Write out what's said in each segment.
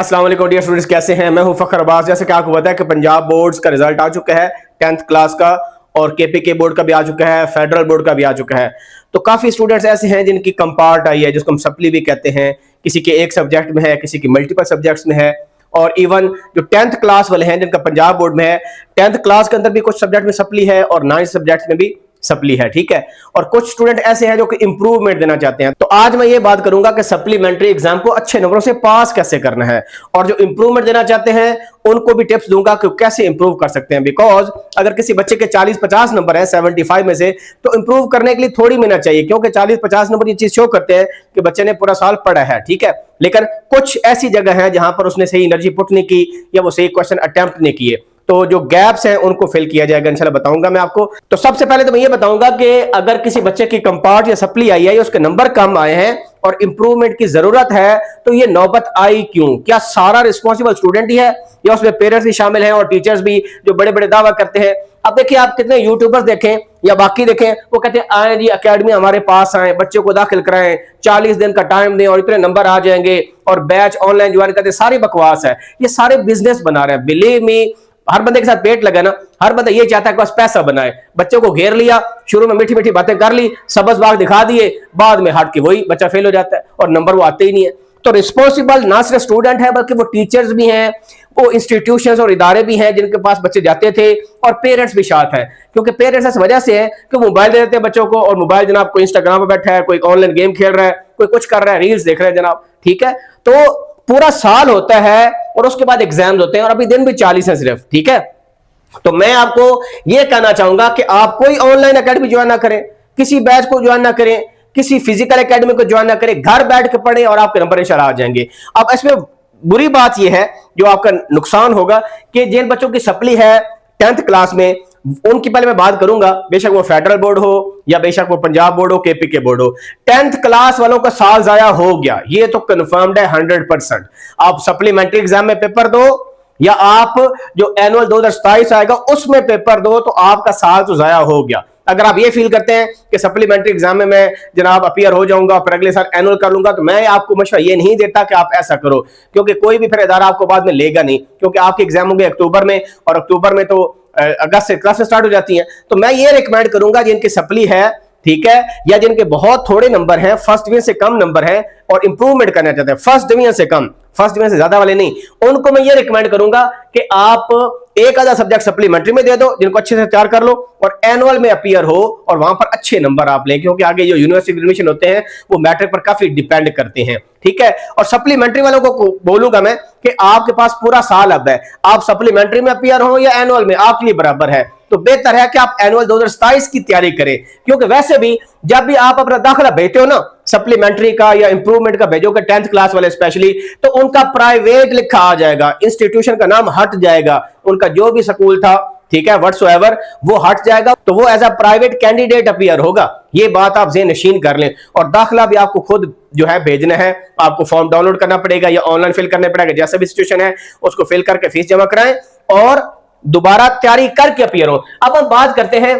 अस्सलाम वालेकुम dear students, कैसे हैं? मैं हूं फखर अब्बास। जैसे कि आपको पता है कि पंजाब बोर्ड्स का रिजल्ट आ चुका है 10th क्लास का, और केपीके बोर्ड का भी आ चुका है, फेडरल बोर्ड का भी आ चुका है। तो काफी स्टूडेंट्स ऐसे हैं जिनकी कंपार्ट आई है, जिसको हम सप्ली भी कहते हैं। किसी के एक सब्जेक्ट में है, किसी की मल्टीपल सब्जेक्ट्स में है। और इवन जो 10th क्लास वाले हैं जिनका पंजाब बोर्ड में है, 10th क्लास के अंदर भी कुछ सब्जेक्ट में सप्ली है और 9 सब्जेक्ट में भी सप्ली है। ठीक है। और कुछ स्टूडेंट ऐसे हैं जो कि इंप्रूवमेंट देना चाहते हैं। तो आज मैं ये बात करूंगा कि सप्लीमेंट्री एग्जाम को अच्छे नंबरों से पास कैसे करना है, और जो इंप्रूवमेंट देना चाहते हैं उनको भी टिप्स दूंगा कि कैसे इंप्रूव कर सकते हैं। बिकॉज अगर किसी बच्चे के 40-50 नंबर है 75 में से, तो इंप्रूव करने के लिए थोड़ी मेहनत चाहिए, क्योंकि 40-50 नंबर ये चीज शो करते हैं कि बच्चे ने पूरा साल पढ़ा है। ठीक है। लेकिन कुछ ऐसी जगह है जहां पर उसने सही एनर्जी पुट नहीं की या वो सही क्वेश्चन अटेम्प्ट नहीं किए, तो जो गैप्स हैं उनको फिल किया जाएगा इंशाल्लाह, बताऊंगा मैं आपको। तो सबसे पहले तो मैं ये बताऊंगा कि अगर किसी बच्चे की कंपार्ट या सप्ली आई है या उसके नंबर कम आए हैं और इंप्रूवमेंट की जरूरत है, तो ये नौबत आई क्यों? क्या सारा रिस्पॉन्सिबल स्टूडेंट ही है या उसमें पेरेंट्स भी शामिल हैं और टीचर्स भी, जो बड़े बड़े दावा करते हैं? अब देखिए, आप कितने यूट्यूबर्स देखें या बाकी देखें, वो कहते हैं आए जी अकेडमी हमारे पास आए, बच्चों को दाखिल कराएं, 40 दिन का टाइम दें और इतने नंबर आ जाएंगे, और बैच ऑनलाइन ज्वाइन करते। सारी बकवास है, ये सारे बिजनेस बना रहे हैं। बिलीव मी, हर बंदे के साथ पेट लगा ना, हर बंदा ये चाहता है कि बस पैसा बनाए। बच्चों को घेर लिया, शुरू में मीठी मीठी बातें कर ली, सबस बाग दिखा दिए, बाद में हट के वही बच्चा फेल हो जाता है और नंबर वो आते ही नहीं है। तो रिस्पॉन्सिबल ना सिर्फ स्टूडेंट है बल्कि वो टीचर्स भी हैं, वो इंस्टीट्यूशंस और इदारे भी हैं जिनके पास बच्चे जाते थे, और पेरेंट्स भी साथ हैं। क्योंकि पेरेंट्स इस वजह से है कि मोबाइल दे देते हैं बच्चों को, और मोबाइल जनाब कोई इंस्टाग्राम पर बैठा है, कोई ऑनलाइन गेम खेल रहा है, कोई कुछ कर रहा है, रील्स देख रहे हैं जनाब। ठीक है। तो पूरा साल होता है और उसके बाद एग्जाम्स होते हैं, और अभी दिन भी 40 है सिर्फ। ठीक है। तो मैं आपको यह कहना चाहूंगा कि आप कोई ऑनलाइन एकेडमी ज्वाइन ना करें, किसी बैच को ज्वाइन ना करें, किसी फिजिकल एकेडमी को ज्वाइन ना करें, घर बैठ के पढ़ें और आपके नंबर इंशाल्लाह आ जाएंगे। अब इसमें बुरी बात यह है, जो आपका नुकसान होगा, कि जिन बच्चों की सप्ली है 10th क्लास में, उनकी पहले मैं बात करूंगा, बेशक वो फेडरल बोर्ड हो या बेशक वो पंजाब बोर्ड हो, केपीके बोर्ड हो, 10th क्लास वालों का साल जाया हो गया, ये तो कंफर्म्ड है 100%। आप सप्लीमेंट्री एग्जाम में पेपर दो या आप जो एनुअल 2027 आएगा उसमें पेपर दो, तो आपका साल तो जाया हो गया। अगर आप ये फील करते हैं कि सप्लीमेंट्री एग्जाम में मैं जनाब अपीयर हो जाऊंगा फिर अगले साल एनुअल कर लूंगा, तो मैं आपको मशवरा ये नहीं देता कि आप ऐसा करो, क्योंकि कोई भी फिर इदारा आपको बाद में लेगा नहीं, क्योंकि आपके एग्जाम होंगे अक्टूबर में, और अक्टूबर में तो अगस्त से क्लासेस स्टार्ट हो जाती हैं। तो मैं ये रिकमेंड करूंगा जिनकी सप्ली है, ठीक है, या जिनके बहुत थोड़े नंबर हैं, फर्स्ट डिवीजन से कम नंबर हैं और इंप्रूवमेंट करना चाहते हैं, फर्स्ट डिवीजन से कम, फर्स्ट डिवीजन से ज्यादा वाले नहीं, उनको मैं ये रिकमेंड करूंगा कि आप एक आधा सब्जेक्ट सप्लीमेंट्री में दे दो, जिनको अच्छे से तैयार कर लो, और एनुअल में अपीयर हो और वहां पर अच्छे नंबर आप लें, क्योंकि आगे जो यूनिवर्सिटी एडमिशन होते हैं वो मैट्रिक पर काफी डिपेंड करते हैं। ठीक है। और सप्लीमेंट्री वालों को बोलूंगा मैं कि आपके पास पूरा साल अब है, आप सप्लीमेंट्री में अपीयर हो या एनुअल में, आपके लिए बराबर है। तो बेहतर है कि आप एनुअल 2027 की तैयारी करें, क्योंकि वैसे भी जब भी आप अपना दाखिला भेजते हो ना, सप्लीमेंट्री का या इंप्रूवमेंट का भेजोगे 10th क्लास वाले स्पेशली, तो उनका प्राइवेट लिखा आ जाएगा, इंस्टीट्यूशन का नाम हट जाएगा, उनका जो भी स्कूल था, ठीक है, व्हाटसोएवर, वो हट जाएगा, तो वो as a private candidate appear होगा। ये बात आप ज़हन नशीन कर लें। और दाखिला भी आपको खुद जो है भेजना है, आपको फॉर्म डाउनलोड करना पड़ेगा या ऑनलाइन फिल करना पड़ेगा, जैसा भी सिचुएशन है उसको फिल करके फीस जमा कराएं और दोबारा तैयारी करके अपीयर हो। अब हम बात करते हैं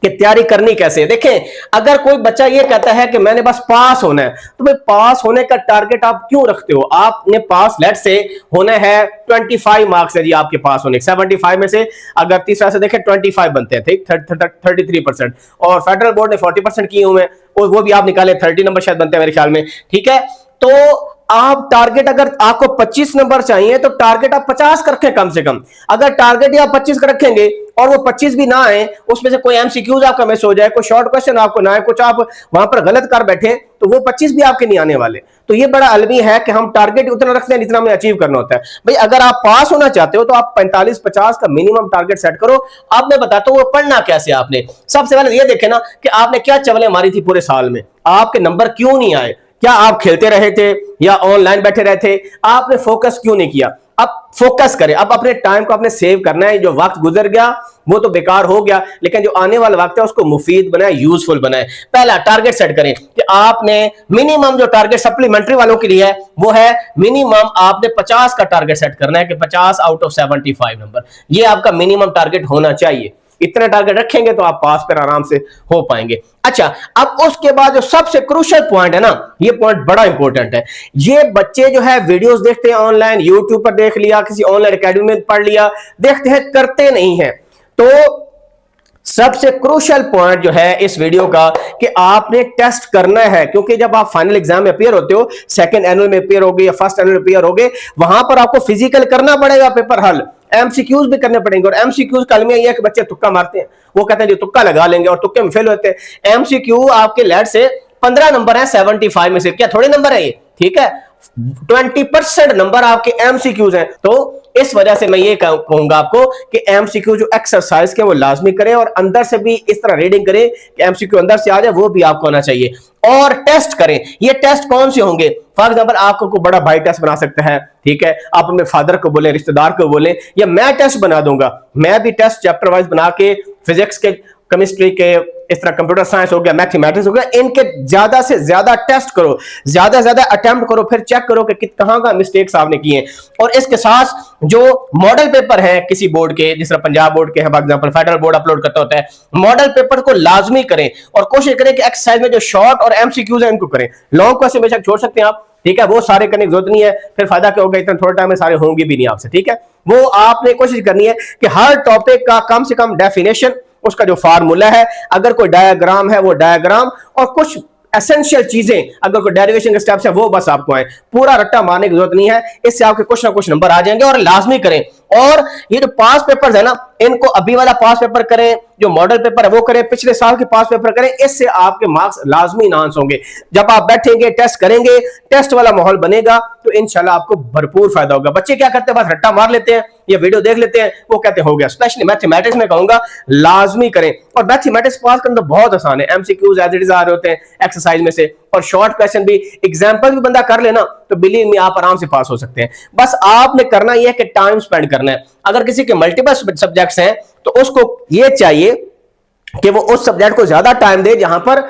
कि तैयारी करनी कैसे है। देखें, अगर कोई बच्चा ये कहता है कि मैंने बस पास होना है, तो भाई पास होने का टारगेट आप क्यों रखते हो? आपने पास लेट से होना है 25 मार्क्स है जी आपके पास होने, 75 में से अगर तीसरा से देखें 25 बनते हैं, ठीक, 33%, और फेडरल बोर्ड ने 40% किए हुए हैं, और वो भी आप निकाले 30 नंबर शायद बनते हैं मेरे ख्याल में। ठीक है। तो आप टारगेट, अगर आपको 25 नंबर चाहिए तो टारगेट आप 50 का रखें कम से कम। अगर टारगेट ही आप 25 का रखेंगे और वो 25 भी ना आए, उसमें से कोई एमसीक्यूज आपका मिस हो जाए, कोई शॉर्ट क्वेश्चन आपको ना आए, कुछ आप वहां पर गलत कर बैठे, तो वो 25 भी आपके नहीं आने वाले। तो ये बड़ा अलमी है कि हम टारगेट उतना रखते हैं जितना हमें अचीव करना होता है। भाई अगर आप पास होना चाहते हो तो आप 45-50 का मिनिमम टारगेट सेट करो। अब मैं बताता हूँ वो पढ़ना कैसे। आपने सबसे पहले ये देखे ना कि आपने क्या चवलें मारी थी पूरे साल में, आपके नंबर क्यों नहीं आए? क्या आप खेलते रहे थे या ऑनलाइन बैठे रहे थे? आपने फोकस क्यों नहीं किया? अब फोकस करें। अब अपने टाइम को आपने सेव करना है। जो वक्त गुजर गया वो तो बेकार हो गया, लेकिन जो आने वाला वक्त है उसको मुफीद बनाए, यूजफुल बनाए। पहला टारगेट सेट करें कि आपने मिनिमम, जो टारगेट सप्लीमेंट्री वालों के लिए है वो है मिनिमम आपने 50 का टारगेट सेट करना है कि 50 आउट ऑफ 75 नंबर, ये आपका मिनिमम टारगेट होना चाहिए। इतने टारगेट रखेंगे तो आप पास पर आराम से हो पाएंगे। अच्छा, अब उसके बाद जो सबसे क्रूशियल पॉइंट है ना, ये पॉइंट बड़ा इंपॉर्टेंट है। ये बच्चे जो है वीडियोस देखते हैं ऑनलाइन, यूट्यूब पर देख लिया, किसी ऑनलाइन एकेडमी में पढ़ लिया, देखते हैं, करते नहीं है। तो सबसे क्रूशियल पॉइंट जो है इस वीडियो का कि आपने टेस्ट करना है, क्योंकि जब आप फाइनल एग्जाम में अपियर होते हो, सेकंड एनुअल में अपियर होगे या फर्स्ट एनुअल में अपियर होगे, वहां पर आपको फिजिकल करना पड़ेगा, पेपर हल, एमसीक्यूज भी करने पड़ेंगे। और एमसीक्यूज का अलमिया यह है कि बच्चे तुक्का मारते हैं, वो कहते हैं जो तुक्का लगा लेंगे और तुक्के में फेल होते हैं। एमसीक्यू आपके लेट से 15 नंबर है 75 में से, क्या थोड़े नंबर है ये, ठीक है, 20% नंबर आपके एमसीक्यूज हैं। तो इस वजह से मैं ये कहूंगा आपको कि एमसीक्यू जो एक्सरसाइज के वो लाजमी करें और अंदर से भी इस तरह रीडिंग करें कि एमसीक्यू अंदर से आ जाए, वो भी आपको आना चाहिए। और टेस्ट करें। ये टेस्ट कौन से होंगे? फॉर एग्जांपल आपको कोई बड़ा भाई टेस्ट बना सकता है, ठीक है, आप अपने फादर को बोले, रिश्तेदार को बोले, या मैं टेस्ट बना दूंगा। मैं भी टेस्ट चैप्टर वाइज बना के फिजिक्स के, केमिस्ट्री के, इस तरह कंप्यूटर साइंस हो गया, मैथमेटिक्स हो गया, इनके ज्यादा से ज्यादा टेस्ट करो, ज्यादा से ज्यादा अटेम्प्ट करो, फिर चेक करो कि कहां का मिस्टेक्स आपने किए। और इसके साथ जो मॉडल पेपर है किसी बोर्ड के, जिस तरह पंजाब बोर्ड के है, for example federal board upload करता होता है, मॉडल पेपर को लाजमी करें और कोशिश करें कि एक्सरसाइज में जो शॉर्ट और एमसीक्यूज है इनको करें। लॉन्ग क्वेश्चन बेशक छोड़ सकते हैं आप, ठीक है, वो सारे करने की जरूरत नहीं है, फिर फायदा क्या होगा, इतना थोड़ा टाइम में सारे होंगे भी नहीं आपसे, ठीक है। वो आपने कोशिश करनी है कि हर टॉपिक का कम से कम डेफिनेशन, उसका जो फार्मूला है, अगर कोई डायग्राम है वो डायग्राम, और कुछ एसेंशियल चीजें, अगर कोई डेरिवेशन के स्टेप्स है वो बस आपको आए, पूरा रट्टा मारने की जरूरत नहीं है। इससे आपके कुछ ना कुछ नंबर आ जाएंगे और लाजमी करें। और ये जो पास पेपर्स है ना, इनको अभी वाला पास पेपर करें, जो मॉडल पेपर है वो करें, पिछले साल के पास पेपर करें, इससे आपके मार्क्स लाजमी इनहांस होंगे। जब आप बैठेंगे, टेस्ट करेंगे, टेस्ट वाला माहौल बनेगा, तो इंशाल्लाह आपको भरपूर फायदा होगा। बच्चे क्या करते हैं, बस रट्टा मार लेते हैं, ये वीडियो देख लेते हैं, वो कहते हैं हो गया। स्पेशली मैथमेटिक्स में कहूंगा लाजमी करें। और मैथमेटिक्स पास करना तो बहुत आसान है, एमसीक्यूज एज इट इज आ रहे होते हैं एक्सरसाइज में से, और शॉर्ट क्वेश्चन भी, एग्जांपल भी बंदा कर लेना तो बिलीव मी आप आराम से पास हो सकते हैं। बस आपने करना यह है कि टाइम स्पेंड करना है। अगर किसी के मल्टीपल सब्जेक्ट्स हैं तो उसको यह चाहिए कि वो उस सब्जेक्ट को ज्यादा टाइम दे जहां पर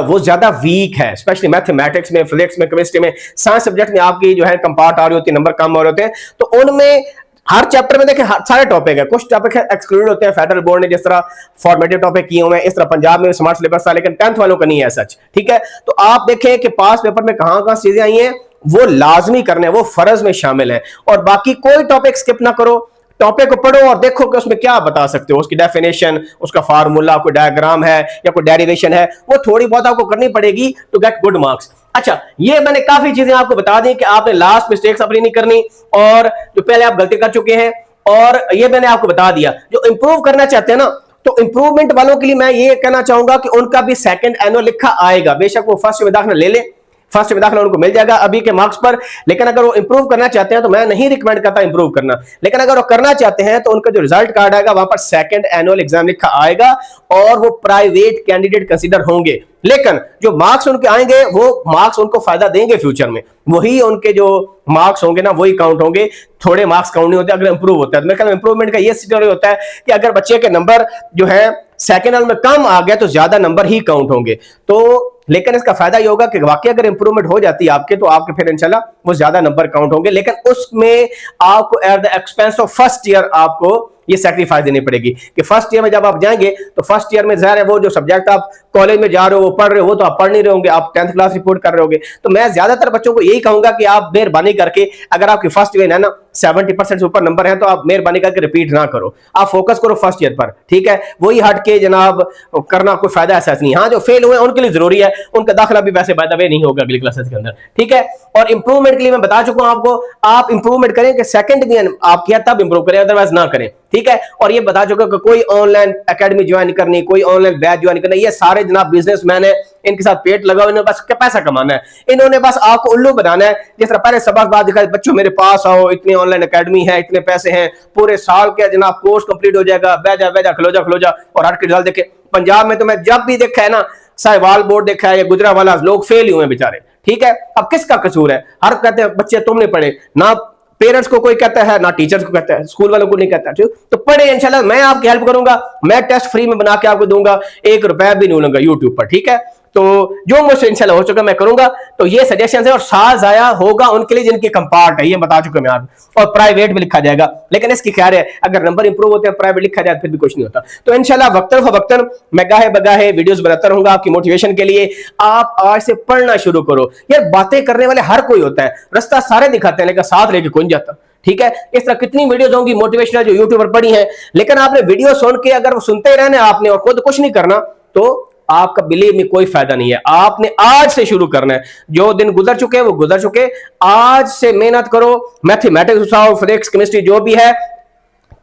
वो ज्यादा वीक है, स्पेशली मैथमेटिक्स में, फिजिक्स में, केमिस्ट्री में, साइंस सब्जेक्ट में आपकी जो है कंपार्ट आ रही होती है, नंबर कम हो रहे होते हैं, तो उनमें हर चैप्टर में देखें सारे टॉपिक है, कुछ टॉपिक एक्सक्लूड होते हैं। फेडरल बोर्ड ने जिस तरह फॉर्मेटिव टॉपिक किए हुए हैं, इस तरह पंजाब में स्मार्ट सिलेबस था, लेकिन 10th वालों का नहीं है सच, ठीक है। तो आप देखें कि पास पेपर में कहां कहां चीजें आई हैं, वो लाजमी करने, वो फर्ज में शामिल है। और बाकी कोई टॉपिक स्किप ना करो, टॉपिक को पढ़ो और देखो कि उसमें क्या बता सकते हो, उसकी डेफिनेशन, उसका फार्मूला, कोई डायग्राम है या कोई डेरिवेशन है, वो थोड़ी बहुत आपको करनी पड़ेगी टू गेट गुड मार्क्स। अच्छा, ये मैंने काफी चीजें आपको बता दी कि आपने लास्ट मिस्टेक्स अपनी नहीं करनी, और जो पहले आप गलती कर चुके हैं, और ये मैंने आपको बता दिया। जो इंप्रूव करना चाहते हैं ना, तो इंप्रूवमेंट वालों के लिए मैं ये कहना चाहूंगा कि उनका भी सेकंड एनुअल लिखा आएगा। बेशक वो फर्स्ट में दाखिला ले ले, फर्स्ट में दाखिला उनको मिल जाएगा अभी के मार्क्स पर, लेकिन अगर वो इंप्रूव करना चाहते हैं तो मैं नहीं रिकमेंड करता इंप्रूव करना, लेकिन अगर वो करना चाहते हैं तो उनका जो रिजल्ट कार्ड आएगा वहां पर सेकंड एनुअल एग्जाम लिखा आएगा, और वो प्राइवेट कैंडिडेट कंसीडर होंगे, लेकिन जो मार्क्स उनके आएंगे वो मार्क्स उनको फायदा देंगे फ्यूचर में, वही उनके जो मार्क्स होंगे ना वही काउंट होंगे, थोड़े मार्क्स काउंट नहीं होते अगर इंप्रूव होता है। तो मेरे ख्याल में इंप्रूवमेंट का ये सिनेरियो होता है कि अगर बच्चे के नंबर जो है सेकंड एनुअल में कम आ गया तो ज्यादा नंबर ही काउंट होंगे। तो लेकिन इसका फायदा ये होगा कि वाकई अगर इंप्रूवमेंट हो जाती है आपके, तो आपके फिर इंशाल्लाह वो ज्यादा नंबर काउंट होंगे, लेकिन उसमें आपको at the expense of first year आपको ये सैक्रिफाइस देनी पड़ेगी कि फर्स्ट ईयर में जब आप जाएंगे तो फर्स्ट ईयर में ज़ाहिर है वो जो सब्जेक्ट आप कॉलेज में जा रहे हो, वो पढ़ रहे हो, वो तो आप पढ़ नहीं रहे होंगे, आप 10th क्लास रिपोर्ट कर रहे होंगे। तो मैं ज्यादातर बच्चों को यही कहूंगा कि आप मेहरबानी करके, अगर आपकी फर्स्ट ईयर है ना 70% से ऊपर नंबर है, तो आप मेहरबानी करके रिपीट ना करो, आप फोकस करो फर्स्ट ईयर पर, ठीक है। वही हट के जनाब करना कोई फायदा ऐसा नहीं। हाँ, जो फेल हुए उनके लिए जरूरी है, उनका दाखिला भी वैसे बाय द वे नहीं होगा अगली क्लासेस के अंदर, ठीक है। और इंप्रूवमेंट के लिए मैं बता चुका हूं आपको, आप इंप्रूवमेंट करें कि सेकंड डिवीजन आप किया तब इंप्रूव करें, अदरवाइज ना करें, ठीक है। और ये बता चुका कि कोई ऑनलाइन एकेडमी ज्वाइन करनी, कोई ऑनलाइन बैच ज्वाइन करना, ये सारे जनाब बिजनेसमैन है, इनके साथ पेट लगा, इन्होंने बस पैसा कमाना है, इन्होंने बस आपको उल्लू बनाना है। जिस तरह पहले सबक बात दिखाई, बच्चों मेरे पास आओ, इतनी ऑनलाइन एकेडमी है, इतने पैसे हैं, पूरे साल के जनाब कोर्स कंप्लीट हो जाएगा, बैजा बैजा खलो जा, और हट के रिजल्ट देखे। पंजाब में तो मैं जब भी देखा है ना, साहिवाल बोर्ड देखा है या गुजरावाला, लोग फेल हुए बेचारे, ठीक है। अब किसका कसूर है? हर कहते हैं बच्चे तुमने पढ़े ना, पेरेंट्स को कोई कहता है ना, टीचर्स को कहता है, स्कूल वालों को नहीं कहता, ठीक। तो पढ़े, इंशाल्लाह मैं आपकी हेल्प करूंगा, मैं टेस्ट फ्री में बना के आपको दूंगा, 1 रुपया भी नहीं लूंगा यूट्यूब पर, ठीक है। तो जो मुझसे इंशाल्लाह हो चुका मैं करूंगा। तो ये सजेशन है, और साल जाया होगा उनके लिए जिनके कंपार्ट है, ये बता चुका मैं आपको, और प्राइवेट भी लिखा जाएगा। लेकिन इसकी ख्याल है अगर नंबर इंप्रूव होते हैं प्राइवेट लिखा जाए फिर भी कुछ नहीं होता। तो इंशाल्लाह वक्तन फवक्तन मैं गाहे बगाहे वीडियोस बनाता रहूंगा आपकी मोटिवेशन के लिए। आप आज से पढ़ना शुरू करो यार। बातें करने वाले हर कोई होता है, रास्ता सारे दिखाते हैं लेकिन साथ लेके कौन जाता। ठीक है, इस तरह कितनी वीडियोस होंगी मोटिवेशनल जो यूट्यूब पर पड़ी हैं, लेकिन आपने वीडियो सुन के अगर सुनते ही रहना आपने और खुद कुछ नहीं करना तो आपका बिलीव में कोई फायदा नहीं है। आपने आज से शुरू करना है। जो दिन गुजर चुके हैं वो गुजर चुके, आज से मेहनत करो। मैथमेटिक्स उठाओ, फिजिक्स, केमिस्ट्री जो भी है,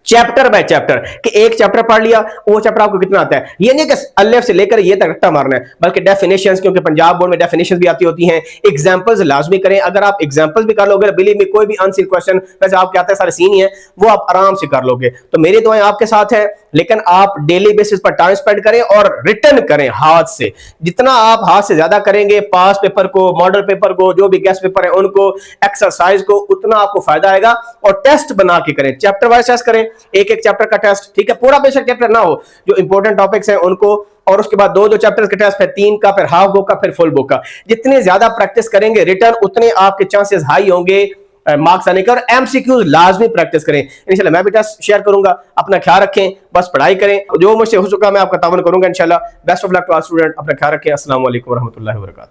चैप्टर बाय चैप्टर, कि एक चैप्टर पढ़ लिया वो चैप्टर आपको कितना आता है। ये नहीं कि अलिफ से लेकर ये तक रट्टा मारना है, बल्कि डेफिनेशंस, क्योंकि पंजाब बोर्ड में डेफिनेशंस भी आती होती हैं। एग्जांपल्स लाजमी करें। अगर आप एग्जांपल्स भी कर लोगे बिलीव में कोई भी आंसर क्वेश्चन वैसे आपके आते हैं सारे सीन ही है, वो आप आराम से कर लोगे। तो मेरी दुआएं आपके साथ है, लेकिन आप डेली बेसिस पर टाइम स्पेंड करें और रिटर्न करें हाथ से। जितना आप हाथ से ज्यादा करेंगे पास पेपर को, मॉडल पेपर को, जो भी गेस्ट पेपर है उनको, एक्सरसाइज को, उतना आपको फायदा आएगा। और टेस्ट बना के करें, चैप्टर वाइज टेस्ट करें, एक एक चैप्टर का टेस्ट। ठीक है, पूरा बेशक चैप्टर ना हो, जो इंपॉर्टेंट टॉपिक्स हैं उनको, और उसके बाद दो चैप्टर्स के टेस्ट, फिर 3 का, फिर हाफ बुक का, फिर फुल बुक का। जितने ज्यादा प्रैक्टिस करेंगे रिटर्न उतने आपके चांसेस हाई होंगे मार्क्स आने के। और एमसीक्यूज लाजमी प्रैक्टिस करें। इंशाल्लाह मैं भी टेस्ट शेयर करूंगा। अपना ख्याल रखें, बस पढ़ाई करें, जो मुझसे हो चुका मैं आपका तावन करूंगा इंशाल्लाह। Best of luck to all student, अपना ख्याल रखें। अस्सलाम वालेकुम रहमतुल्लाहि व बरकातहू।